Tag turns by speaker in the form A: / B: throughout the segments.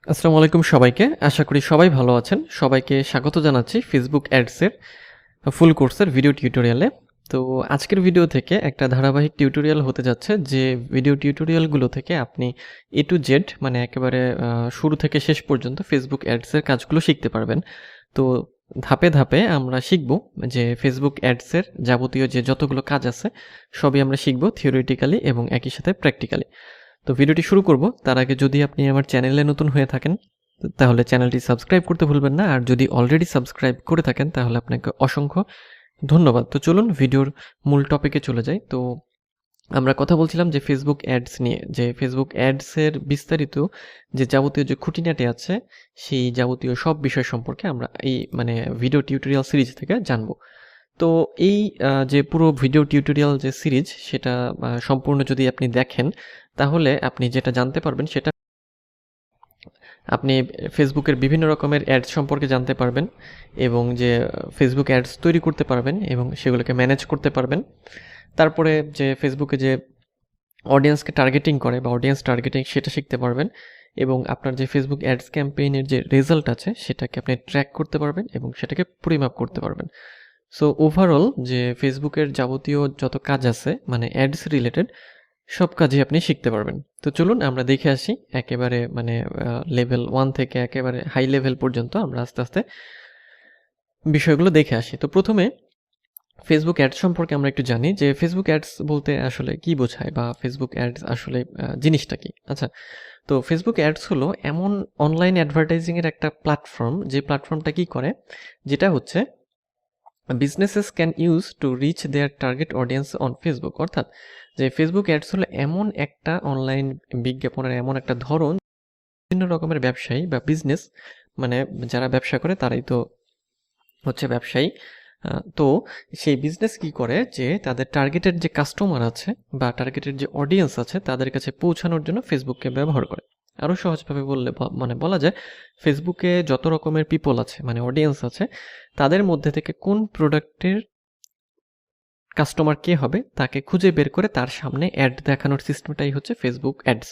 A: আসসালামু আলাইকুম সবাইকে। আশা করি সবাই ভালো আছেন। সবাইকে স্বাগত জানাচ্ছি ফেসবুক অ্যাডসের ফুল কোর্সের ভিডিও টিউটোরিয়ালে। তো আজকের ভিডিও থেকে একটা ধারাবাহিক টিউটোরিয়াল হতে যাচ্ছে, যে ভিডিও টিউটোরিয়ালগুলো থেকে আপনি A to Z মানে একেবারে শুরু থেকে শেষ পর্যন্ত ফেসবুক অ্যাডসের কাজগুলো শিখতে পারবেন। তো ধাপে ধাপে আমরা শিখব যে ফেসবুক অ্যাডসের যাবতীয় যে যতগুলো কাজ আছে সবই আমরা শিখব থিওরিটিক্যালি এবং একই সাথে প্র্যাকটিক্যালি। তো ভিডিওটি শুরু করব তার আগে যদি আপনি আমার চ্যানেলে নতুন হয়ে থাকেন তাহলে চ্যানেলটি সাবস্ক্রাইব করতে ভুলবেন না, আর যদি অলরেডি সাবস্ক্রাইব করে থাকেন তাহলে আপনাকে অসংখ্য ধন্যবাদ। তো চলুন ভিডিওর মূল টপিকে চলে যাই। তো আমরা কথা বলছিলাম যে ফেসবুক অ্যাডস নিয়ে, যে ফেসবুক অ্যাডসের বিস্তারিত যে যাবতীয় যে খুঁটিনাটি আছে সেই যাবতীয় সব বিষয় সম্পর্কে আমরা এই ভিডিও টিউটোরিয়াল সিরিজ থেকে জানবো। তো এই যে পুরো ভিডিও টিউটোরিয়াল যে সিরিজ সেটা সম্পূর্ণ যদি আপনি দেখেন তাহলে আপনি যেটা জানতে পারবেন সেটা আপনি ফেসবুকের বিভিন্ন রকমের অ্যাডস সম্পর্কে জানতে পারবেন এবং যে ফেসবুক অ্যাডস তৈরি করতে পারবেন এবং সেগুলোকে ম্যানেজ করতে পারবেন। তারপরে যে ফেসবুকে যে অডিয়েন্সকে টার্গেটিং করে বা অডিয়েন্স টার্গেটিং সেটা শিখতে পারবেন এবং আপনার যে ফেসবুক অ্যাডস ক্যাম্পেইনের যে রেজাল্ট আছে সেটাকে আপনি ট্র্যাক করতে পারবেন এবং সেটাকে পরিমাপ করতে পারবেন। সো ওভারঅল যে ফেসবুকের যাবতীয় যত কাজ আছে মানে অ্যাডস রিলেটেড সব কাজই আপনি শিখতে পারবেন। তো চলুন আমরা দেখে আসি একেবারে লেভেল 1 থেকে একেবারে হাই লেভেল পর্যন্ত আমরা আস্তে আস্তে বিষয়গুলো দেখে আসি। তো প্রথমে ফেসবুক অ্যাডস সম্পর্কে আমরা একটু জানি যে ফেসবুক অ্যাডস বলতে আসলে কি বোঝায় বা ফেসবুক অ্যাডস আসলে জিনিসটা কি। আচ্ছা, তো ফেসবুক অ্যাডস হলো এমন অনলাইন অ্যাডভার্টাইজিংয়ের একটা প্ল্যাটফর্ম, যে প্ল্যাটফর্মটা কি করে, যেটা হচ্ছে businesses can use to reach their target audience on Facebook. অর্থাৎ যে ফেসবুক অ্যাডস হলো এমন একটা অনলাইন বিজ্ঞাপনের এমন একটা ধরন, বিভিন্ন রকমের ব্যবসায়ী বা বিজনেস যারা ব্যবসা করে তারাই তো হচ্ছে ব্যবসায়ী। তো সেই বিজনেস কি করে যে তাদের টার্গেটেড যে কাস্টমার আছে বা টার্গেটেড যে অডিয়েন্স আছে তাদের কাছে পৌঁছানোর জন্য ফেসবুককে ব্যবহার করে। আরও সহজভাবে বললে বলা যায় ফেসবুকে যত রকমের পিপল আছে অডিয়েন্স আছে, তাদের মধ্যে থেকে কোন প্রোডাক্টের কাস্টমার কে হবে তাকে খুঁজে বের করে তার সামনে অ্যাড দেখানোর সিস্টেমটাই হচ্ছে Facebook ads.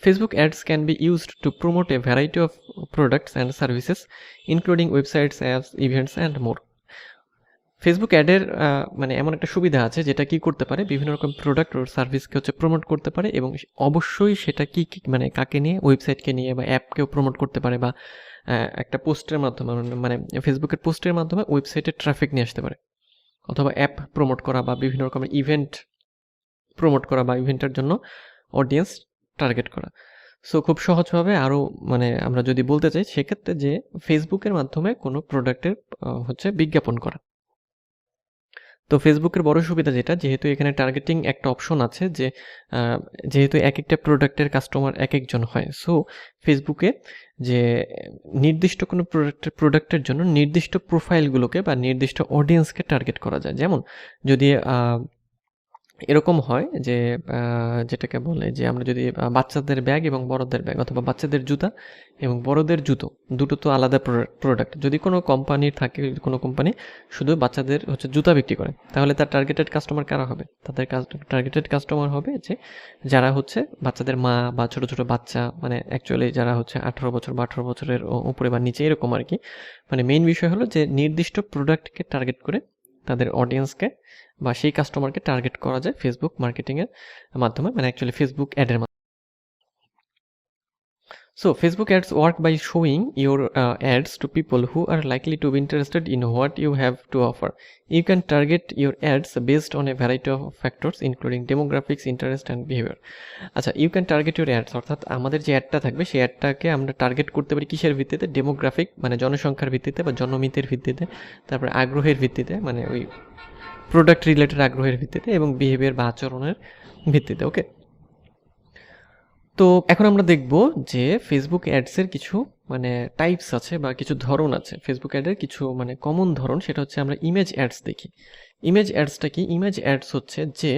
A: Facebook ads can be used to promote a variety of products and services, including websites, apps, events, and more. Facebook অ্যাডের এমন একটা সুবিধা আছে যেটা কি করতে পারে, বিভিন্ন রকম প্রোডাক্ট ও সার্ভিসকে হচ্ছে প্রমোট করতে পারে এবং অবশ্যই সেটা কি কাকে নিয়ে, ওয়েবসাইটকে নিয়ে বা অ্যাপকেও প্রমোট করতে পারে বা একটা পোস্টের মাধ্যমে ফেসবুকের পোস্টের মাধ্যমে ওয়েবসাইটে ট্রাফিক নিয়ে আসতে পারে, অথবা অ্যাপ প্রমোট করা বা বিভিন্ন রকমের ইভেন্ট প্রমোট করা বা ইভেন্টের জন্য অডিয়েন্স টার্গেট করা। সো খুব সহজভাবে আরও আমরা যদি বলতে চাই সেক্ষেত্রে যে ফেসবুকের মাধ্যমে কোনো প্রোডাক্টের হচ্ছে বিজ্ঞাপন করা। তো ফেসবুকের বড় সুবিধা যেটা, যেহেতু এখানে টার্গেটিং একটা অপশন আছে, যে যেহেতু এক একটা প্রোডাক্টের কাস্টমার এক একজন হয়, সো ফেসবুকে যে নির্দিষ্ট কোনো প্রোডাক্টের জন্য নির্দিষ্ট প্রোফাইলগুলোকে বা নির্দিষ্ট অডিয়েন্সকে টার্গেট করা যায়। যেমন যদি এরকম হয় যে যেটাকে বলে যে আমরা যদি বাচ্চাদের ব্যাগ এবং বড়দের ব্যাগ, অথবা বাচ্চাদের জুতা এবং বড়দের জুতো, দুটো তো আলাদা প্রোডাক্ট, যদি কোনো কোম্পানির থাকে, কোনো কোম্পানি শুধু বাচ্চাদের হচ্ছে জুতা বিক্রি করে, তাহলে তার টার্গেটেড কাস্টমার কারা হবে? তাদের টার্গেটেড কাস্টমার হবে যে যারা হচ্ছে বাচ্চাদের মা বা ছোট ছোট বাচ্চা, অ্যাকচুয়ালি যারা হচ্ছে 18 বছর বা 18 বছরের উপরে বা নিচে, এরকম আর কি। মেইন বিষয় হলো যে নির্দিষ্ট প্রোডাক্টকে টার্গেট করে তাদের অডিয়েন্সকে বা সেই কাস্টমারকে টার্গেট করা যায় ফেসবুক মার্কেটিংয়ের মাধ্যমে, অ্যাকচুয়ালি ফেসবুক অ্যাডের মাধ্যমে। So Facebook ads work by showing your ads to people who are likely to be interested in what you have to offer. You can target your ads based on a variety of factors including demographics, interest and behavior. আচ্ছা, you can target your ads অর্থাৎ আমাদের যে অ্যাডটা থাকবে সেই অ্যাডটাকে আমরা target করতে পারি কিসের ভিত্তিতে? ডেমোগ্রাফিক জনসংখ্যার ভিত্তিতে বা জনমিতের ভিত্তিতে, তারপরে আগ্রহের ভিত্তিতে ওই প্রোডাক্ট রিলেটেড আগ্রহের ভিত্তিতে, এবং বিহেভিয়ার বা আচরণের ভিত্তিতে। ওকে, তো এখন আমরা দেখব যে ফেসবুক অ্যাডসের কিছু টাইপস আছে বা কিছু ধরন আছে। ফেসবুক অ্যাডের কিছু কমন ধরন, সেটা হচ্ছে আমরা ইমেজ অ্যাডস দেখি। ইমেজ অ্যাডসটা কি? ইমেজ অ্যাডস হচ্ছে যে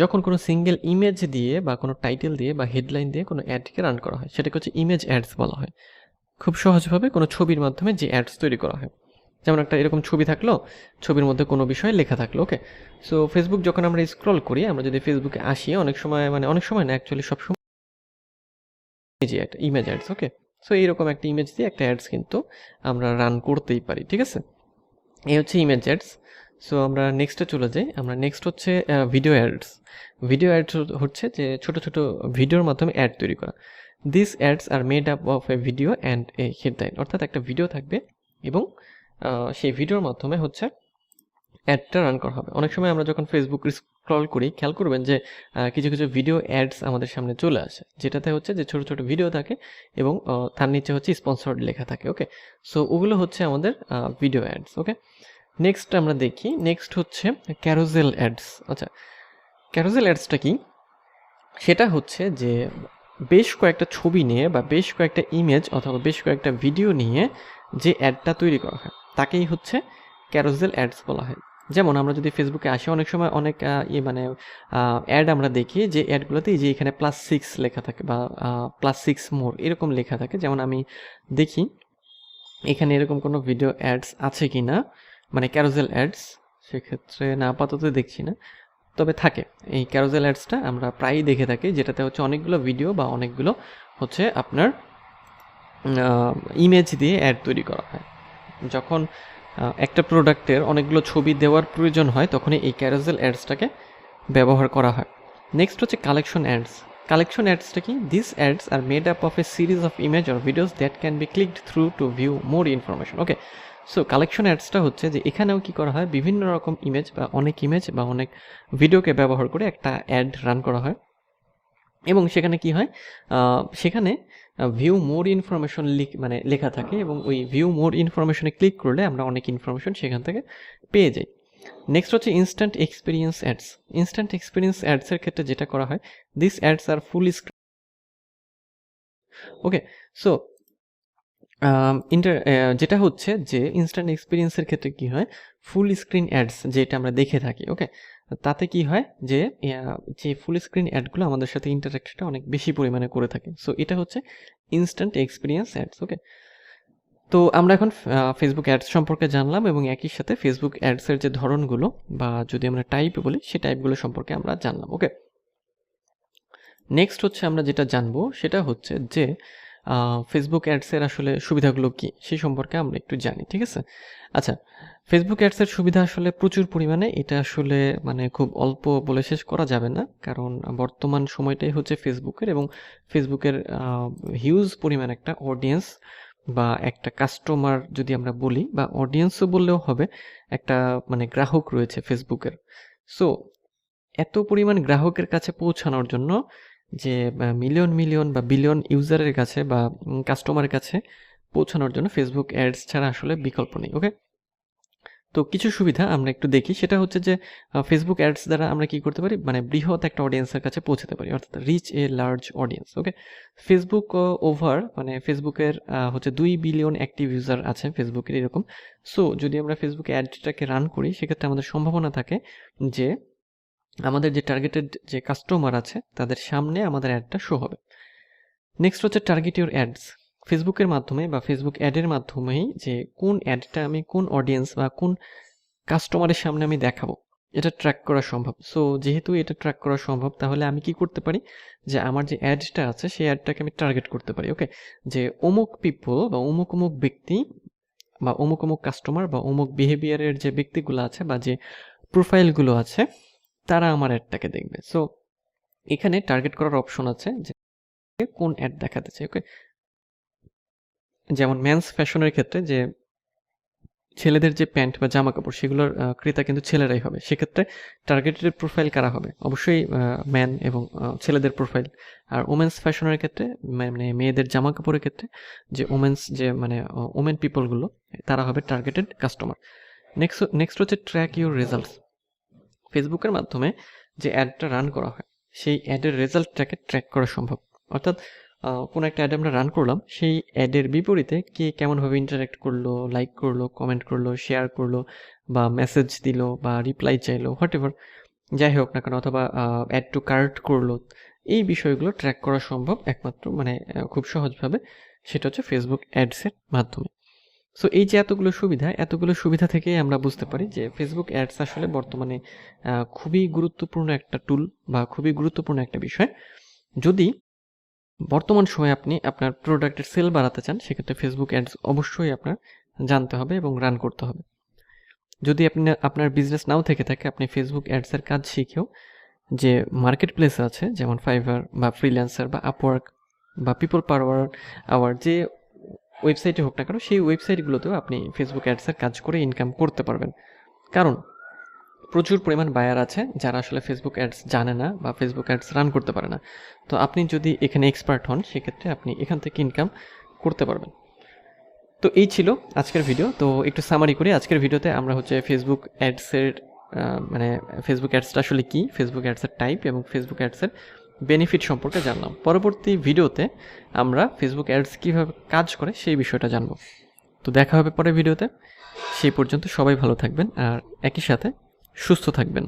A: যখন কোনো সিঙ্গেল ইমেজ দিয়ে বা কোনো টাইটেল দিয়ে বা হেডলাইন দিয়ে কোনো অ্যাডকে রান করা হয় সেটাকে হচ্ছে ইমেজ অ্যাডস বলা হয়। খুব সহজভাবে কোনো ছবির মাধ্যমে যে অ্যাডস তৈরি করা হয়, যেমন একটা এরকম ছবি থাকলো, ছবির মধ্যে কোনো বিষয় লেখা থাকলো। ওকে, সো ফেসবুক যখন আমরা স্ক্রল করি, আমরা যদি ফেসবুকে আসি, অনেক সময় অনেক সময় না, অ্যাকচুয়ালি সবসময় ইমেজ অ্যাডস। ওকে, সো এইরকম একটা ইমেজ দিয়ে একটা অ্যাডস কিন্তু আমরা রান করতেই পারি, ঠিক আছে। এই হচ্ছে ইমেজ অ্যাডস। সো আমরা নেক্সটে চলে যাই। আমরা নেক্সট হচ্ছে ভিডিও অ্যাডস। ভিডিও অ্যাডস হচ্ছে যে ছোট ছোট ভিডিওর মাধ্যমে অ্যাড তৈরি করা। This ads are made up of a video and a headline, অর্থাৎ একটা ভিডিও থাকবে এবং সেই ভিডিওর মাধ্যমে হচ্ছে অ্যাডটা রান করা হবে। অনেক সময় আমরা যখন ফেসবুক স্ক্রল করি, খেয়াল করবেন যে কিছু কিছু ভিডিও অ্যাডস আমাদের সামনে চলে আসে, যেটাতে হচ্ছে যে ছোট ছোট ভিডিও থাকে এবং তার নিচে হচ্ছে স্পন্সর্ড লেখা থাকে। ওকে, সো ওগুলো হচ্ছে আমাদের ভিডিও অ্যাডস। ওকে, নেক্সট আমরা দেখি, নেক্সট হচ্ছে ক্যারোজেল অ্যাডস। আচ্ছা, ক্যারোজেল অ্যাডসটা কি? সেটা হচ্ছে যে বেশ কয়েকটা ছবি নিয়ে বা বেশ কয়েকটা ইমেজ অথবা বেশ কয়েকটা ভিডিও নিয়ে যে অ্যাডটা তৈরি করা হয় তাকেই হচ্ছে ক্যারোজেল অ্যাডস বলা হয়। যেমন আমরা যদি ফেসবুকে আসি, অনেক সময় অনেক অ্যাড আমরা দেখি যে অ্যাডগুলোতে যে এখানে +6 লেখা থাকে বা +6 মোর এরকম লেখা থাকে। যেমন আমি দেখি এখানে এরকম কোনো ভিডিও অ্যাডস আছে কি না, মানে ক্যারোজেল অ্যাডস, সেক্ষেত্রে না, আপাতত দেখছি না, তবে থাকে। এই ক্যারোজেল অ্যাডসটা আমরা প্রায়ই দেখে থাকি, যেটাতে হচ্ছে অনেকগুলো ভিডিও বা অনেকগুলো হচ্ছে আপনার ইমেজ দিয়ে অ্যাড তৈরি করা হয়। যখন একটা প্রোডাক্টের অনেকগুলো ছবি দেওয়ার প্রয়োজন হয় তখনই এই ক্যারোজেল অ্যাডসটাকে ব্যবহার করা হয়। নেক্সট হচ্ছে কালেকশন অ্যাডস। কালেকশন অ্যাডসটা কি? This ads are made up of a series of image or videos that can be clicked through to view more information. Okay, so collection অ্যাডসটা হচ্ছে যে এখানেও কি করা হয়, বিভিন্ন রকম ইমেজ বা অনেক ভিডিওকে ব্যবহার করে একটা অ্যাড রান করা হয় এবং সেখানে কি হয়, সেখানে ভিউ মোর ইনফরমেশন মানে লেখা থাকে এবং ওই ভিউ মোর ইনফরমেশনে ক্লিক করলে আমরা অনেক ইনফরমেশন সেখান থেকে পেয়ে যাই। নেক্সট হচ্ছে instant experience ads. Instant experience অ্যাডসের ক্ষেত্রে যেটা করা হয়, this ads are full screen. Okay, so যেটা হচ্ছে যে ইনস্ট্যান্ট এক্সপিরিয়েন্সের ক্ষেত্রে কি হয়, ফুল স্ক্রিন অ্যাডস যেটা আমরা দেখে থাকি। ওকে, তাতে কি হয় যে যে ফুল স্ক্রিন অ্যাডগুলো আমাদের সাথে ইন্টারাক্টটা অনেক বেশি পরিমাণে করে থাকে। সো এটা হচ্ছে ইনস্ট্যান্ট এক্সপিরিয়েন্স অ্যাডস। ওকে, তো আমরা এখন ফেসবুক অ্যাডস সম্পর্কে জানলাম এবং একই সাথে ফেসবুক অ্যাডসের যে ধরনগুলো বা যদি আমরা টাইপ বলি সেই টাইপগুলো সম্পর্কে আমরা জানলাম। ওকে, নেক্সট হচ্ছে আমরা যেটা জানবো সেটা হচ্ছে যে ফেসবুক অ্যাডসের আসলে সুবিধাগুলো কী সেই সম্পর্কে আমরা একটু জানি, ঠিক আছে। আচ্ছা, ফেসবুক অ্যাডসের সুবিধা আসলে প্রচুর পরিমাণে, এটা আসলে মানে খুব অল্প বলে শেষ করা যাবে না, কারণ বর্তমান সময়টাই হচ্ছে ফেসবুকের এবং ফেসবুকের হিউজ পরিমাণ একটা অডিয়েন্স বা একটা কাস্টমার যদি আমরা বলি বা অডিয়েন্সও বললেও হবে, একটা মানে গ্রাহক রয়েছে ফেসবুকের। সো এত পরিমাণ গ্রাহকের কাছে পৌঁছানোর জন্য যে মিলিয়ন মিলিয়ন বা বিলিয়ন ইউজারের কাছে বা কাস্টমারের কাছে পৌঁছানোর জন্য ফেসবুক অ্যাডস ছাড়া আসলে বিকল্প নেই। ওকে, তো কিছু সুবিধা আমরা একটু দেখি, সেটা হচ্ছে যে ফেসবুক অ্যাডস দ্বারা আমরা কি করতে পারি, মানে বৃহৎ একটা অডিয়েন্সের কাছে পৌঁছাতে পারি, অর্থাৎ reach a large audience. Okay, Facebook over মানে ফেসবুকের হচ্ছে 2 বিলিয়ন অ্যাক্টিভ ইউজার আছে ফেসবুকের এরকম। সো যদি আমরা ফেসবুক অ্যাডটাকে রান করি সেক্ষেত্রে আমাদের সম্ভাবনা থাকে যে আমাদের যে টার্গেটেড যে কাস্টমার আছে তাদের সামনে আমাদের অ্যাডটা শো হবে। নেক্সট হচ্ছে টার্গেট ইউর অ্যাডস। ফেসবুকের মাধ্যমে বা ফেসবুক অ্যাডের মাধ্যমেই যে কোন অ্যাডটা আমি কোন অডিয়েন্স বা কোন কাস্টমারের সামনে আমি দেখাবো এটা ট্র্যাক করা সম্ভব। সো যেহেতু এটা ট্র্যাক করা সম্ভব তাহলে আমি কি করতে পারি, যে আমার যে অ্যাডটা আছে সেই অ্যাডটাকে আমি টার্গেট করতে পারি। ওকে, যে অমুক পিপল বা অমুক অমুক ব্যক্তি বা অমুক অমুক কাস্টমার বা অমুক বিহেভিয়ারের যে ব্যক্তিগুলো আছে বা যে প্রোফাইলগুলো আছে তারা আমার অ্যাডটাকে দেখবে। সো এখানে টার্গেট করার অপশন আছে যে কোন অ্যাড দেখাতে চাই। ওকে, যেমন মেন্স ফ্যাশনের ক্ষেত্রে যে ছেলেদের যে প্যান্ট বা জামা কাপড় সেগুলোর ক্রেতা কিন্তু ছেলেরাই হবে, সেক্ষেত্রে টার্গেটেড প্রোফাইল কারা হবে, অবশ্যই ম্যান এবং ছেলেদের প্রোফাইল। আর ওমেন্স ফ্যাশনের ক্ষেত্রে মানে মেয়েদের জামা কাপড়ের ক্ষেত্রে যে ওমেন্স যে মানে ওমেন পিপলগুলো তারা হবে টার্গেটেড কাস্টমার। নেক্সট হচ্ছে ট্র্যাক ইউর রেজাল্টস। ফেসবুকের মাধ্যমে যে অ্যাডটা রান করা হয় সেই অ্যাডের রেজাল্টটাকে ট্র্যাক করা সম্ভব, অর্থাৎ কোনো একটা অ্যাড আমরা রান করলাম, সেই অ্যাডের বিপরীতে কে কেমনভাবে ইন্টারাক্ট করলো, লাইক করলো, কমেন্ট করলো, শেয়ার করলো বা মেসেজ দিল বা রিপ্লাই চাইলো, হোয়াট এভার যাই হোক না কেন, অথবা অ্যাড টু কার্ট করলো, এই বিষয়গুলো ট্র্যাক করা সম্ভব একমাত্র মানে খুব সহজভাবে, সেটা হচ্ছে ফেসবুক অ্যাডসের মাধ্যমে। সো এই যে এতগুলো সুবিধা থেকেই আমরা বুঝতে পারি যে ফেসবুক অ্যাডস আসলে বর্তমানে খুবই গুরুত্বপূর্ণ একটা টুল বা খুবই গুরুত্বপূর্ণ একটা বিষয়। যদি বর্তমান সময়ে আপনি আপনার প্রোডাক্টের সেল বাড়াতে চান, সেক্ষেত্রে ফেসবুক অ্যাডস অবশ্যই আপনার জানতে হবে এবং রান করতে হবে। যদি আপনার বিজনেস নাও থেকে থাকে, আপনি ফেসবুক অ্যাডসের কাজ শিখেও যে মার্কেট প্লেস আছে, যেমন ফাইভার বা ফ্রিল্যান্সার বা আপওয়ার্ক বা পিপল পার আওয়ার, যে ওয়েবসাইটে হোক না কেন, সেই ওয়েবসাইটগুলোতেও আপনি ফেসবুক অ্যাডসের কাজ করে ইনকাম করতে পারবেন। কারণ প্রচুর পরিমাণ বায়ার আছে যারা আসলে ফেসবুক অ্যাডস জানে না বা ফেসবুক অ্যাডস রান করতে পারে না। তো আপনি যদি এখানে এক্সপার্ট হন, সেক্ষেত্রে আপনি এখান থেকে ইনকাম করতে পারবেন। তো এই ছিল আজকের ভিডিও। তো একটু সামারি করি। আজকের ভিডিওতে আমরা ফেসবুক অ্যাডসের মানে ফেসবুক অ্যাডসটা আসলে কী, ফেসবুক অ্যাডসের টাইপ এবং ফেসবুক অ্যাডসের বেনিফিট সম্পর্কে জানলাম। পরবর্তী ভিডিওতে আমরা ফেসবুক অ্যাডস কীভাবে কাজ করে সেই বিষয়টা জানব। তো দেখা হবে পরের ভিডিওতে। সেই পর্যন্ত সবাই ভালো থাকবেন আর একই সাথে সুস্থ থাকবেন।